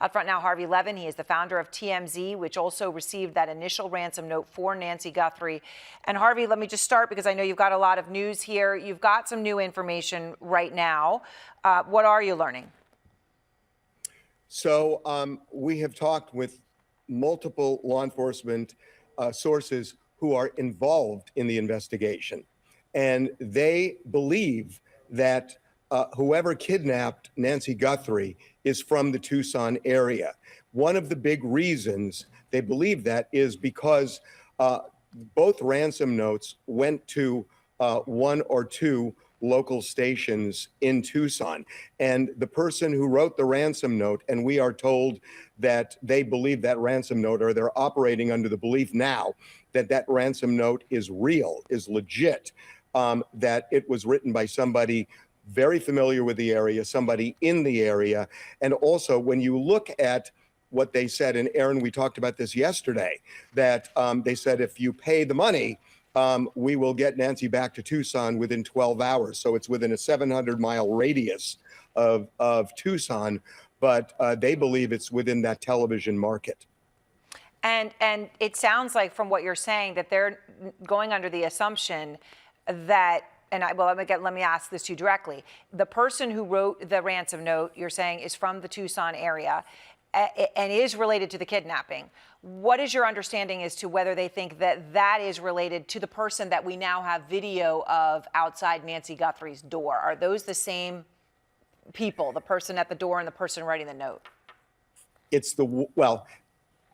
Out front now, Harvey Levin. He is the founder of TMZ, which also received that initial ransom note for Nancy Guthrie. And Harvey, let me just start because I know you've got a lot of news here. You've got some new information right now. What are you learning? So we have talked with multiple law enforcement sources who are involved in the investigation, and they believe that whoever kidnapped Nancy Guthrie is from the Tucson area. One of the big reasons they believe that is because both ransom notes went to one or two local stations in Tucson. And the person who wrote the ransom note, and we are told that they believe that ransom note, or they're operating under the belief now that that ransom note is real, is legit, that it was written by somebody very familiar with the area, somebody in the area. And also, when you look at what they said, and Aaron, we talked about this yesterday, that they said if you pay the money, we will get Nancy back to Tucson within 12 hours. So it's within a 700-mile radius of Tucson, but they believe it's within that television market. And it sounds like from what you're saying that they're going under the assumption that, let me ask this to you directly. The person who wrote the ransom note, you're saying, is from the Tucson area and is related to the kidnapping. What is your understanding as to whether they think that that is related to the person that we now have video of outside Nancy Guthrie's door? Are those the same people, the person at the door and the person writing the note?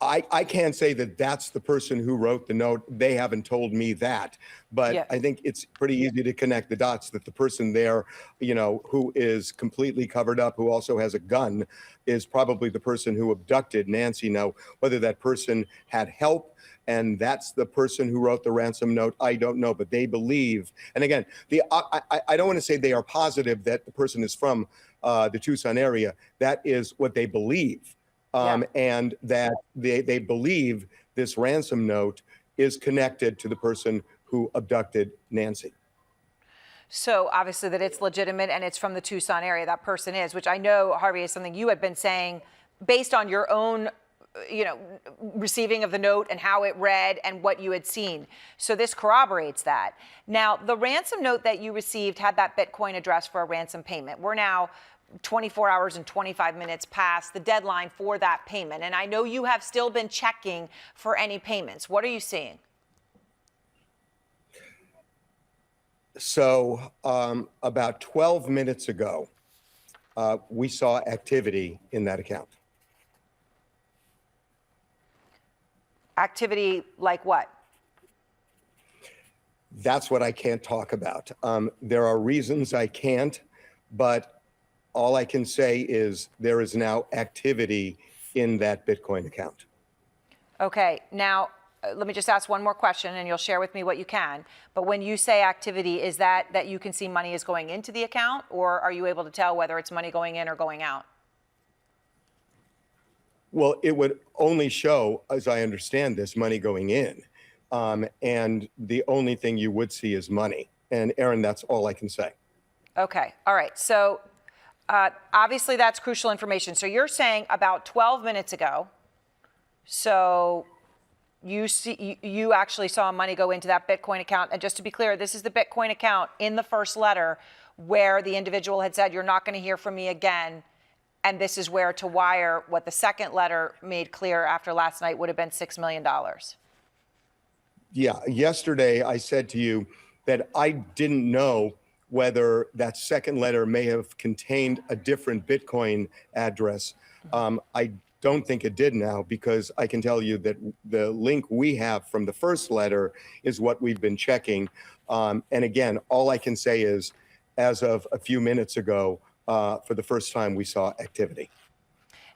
I can't say that that's the person who wrote the note. They haven't told me that, but yeah. I think it's pretty easy to connect the dots that the person there, who is completely covered up, who also has a gun, is probably the person who abducted Nancy. Now, whether that person had help and that's the person who wrote the ransom note, I don't know, but they believe. And again, I don't want to say they are positive that the person is from the Tucson area. That is what they believe. And that they believe this ransom note is connected to the person who abducted Nancy. So obviously that it's legitimate and it's from the Tucson area, that person is, which I know, Harvey, is something you had been saying based on your own, receiving of the note and how it read and what you had seen. So this corroborates that. Now, the ransom note that you received had that Bitcoin address for a ransom payment. We're now 24 hours and 25 minutes past the deadline for that payment. And I know you have still been checking for any payments. What are you seeing? So about 12 minutes ago, we saw activity in that account. Activity like what? That's what I can't talk about. There are reasons I can't, but all I can say is there is now activity in that Bitcoin account. Okay, now let me just ask one more question and you'll share with me what you can. But when you say activity, is that you can see money is going into the account, or are you able to tell whether it's money going in or going out? Well, it would only show, as I understand this, money going in. And the only thing you would see is money. And Aaron, that's all I can say. Okay, all right. So obviously, that's crucial information. So you're saying about 12 minutes ago, so you actually saw money go into that Bitcoin account. And just to be clear, this is the Bitcoin account in the first letter where the individual had said, you're not going to hear from me again. And this is where to wire what the second letter made clear after last night would have been $6 million. Yeah, yesterday I said to you that I didn't know whether that second letter may have contained a different Bitcoin address. I don't think it did now, because I can tell you that the link we have from the first letter is what we've been checking. And again, all I can say is, as of a few minutes ago, for the first time, we saw activity.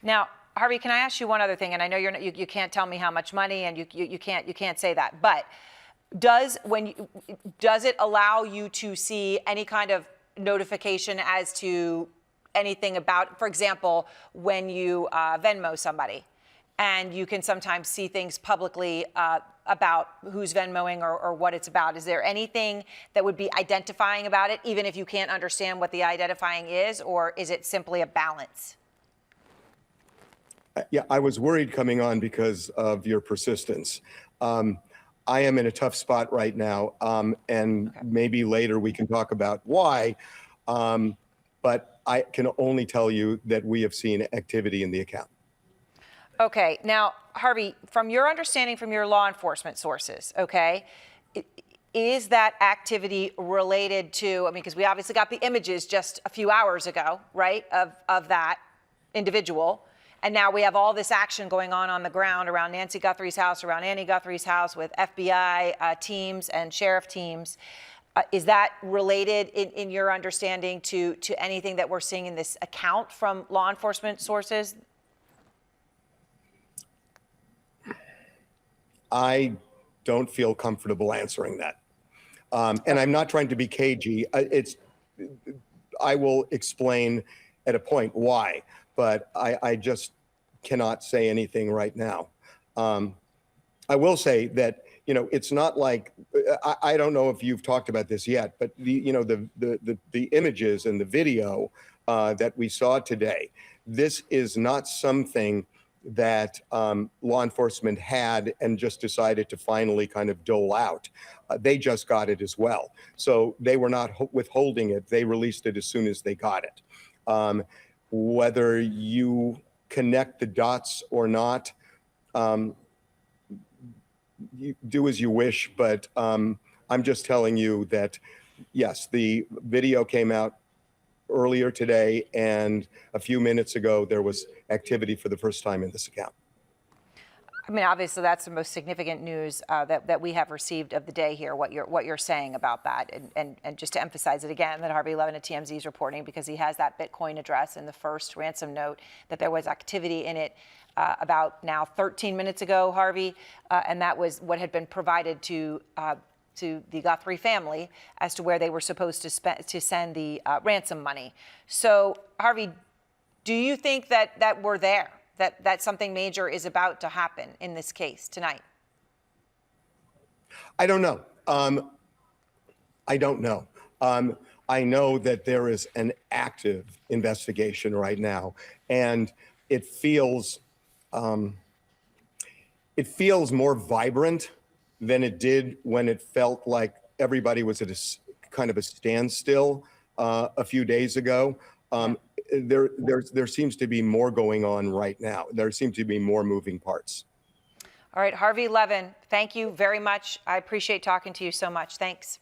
Now, Harvey, can I ask you one other thing? And I know you can't tell me how much money, and you can't say that, but does it allow you to see any kind of notification as to anything about, for example, when you Venmo somebody, and you can sometimes see things publicly about who's Venmoing or what it's about? Is there anything that would be identifying about it, even if you can't understand what the identifying is, or is it simply a balance? Yeah, I was worried coming on because of your persistence. I am in a tough spot right now, and Okay. maybe later we can talk about why. But I can only tell you that we have seen activity in the account. Okay. Now, Harvey, from your understanding from your law enforcement sources, okay, is that activity related to, I mean, because we obviously got the images just a few hours ago, right, of that individual. And now we have all this action going on the ground around Nancy Guthrie's house, around Annie Guthrie's house with FBI teams and sheriff teams. Is that related in your understanding to anything that we're seeing in this account from law enforcement sources? I don't feel comfortable answering that. And I'm not trying to be cagey. I will explain at a point why, but I just cannot say anything right now. I will say that, you know, it's not like, I don't know if you've talked about this yet, but the images and the video that we saw today, this is not something that law enforcement had and just decided to finally kind of dole out. They just got it as well. So they were not withholding it. They released it as soon as they got it. Whether you connect the dots or not, you do as you wish, but I'm just telling you that, yes, the video came out earlier today, and a few minutes ago, there was activity for the first time in this account. I mean, obviously, that's the most significant news that we have received of the day here. What you're saying about that, and just to emphasize it again, that Harvey Levin at TMZ is reporting because he has that Bitcoin address in the first ransom note that there was activity in it about now 13 minutes ago, Harvey, and that was what had been provided to the Guthrie family as to where they were supposed to send the ransom money. So, Harvey, do you think that we're there? That something major is about to happen in this case tonight? I don't know. I don't know. I know that there is an active investigation right now, and it feels more vibrant than it did when it felt like everybody was at a kind of a standstill a few days ago. There seems to be more going on right now. There seem to be more moving parts. All right, Harvey Levin, thank you very much. I appreciate talking to you so much. Thanks.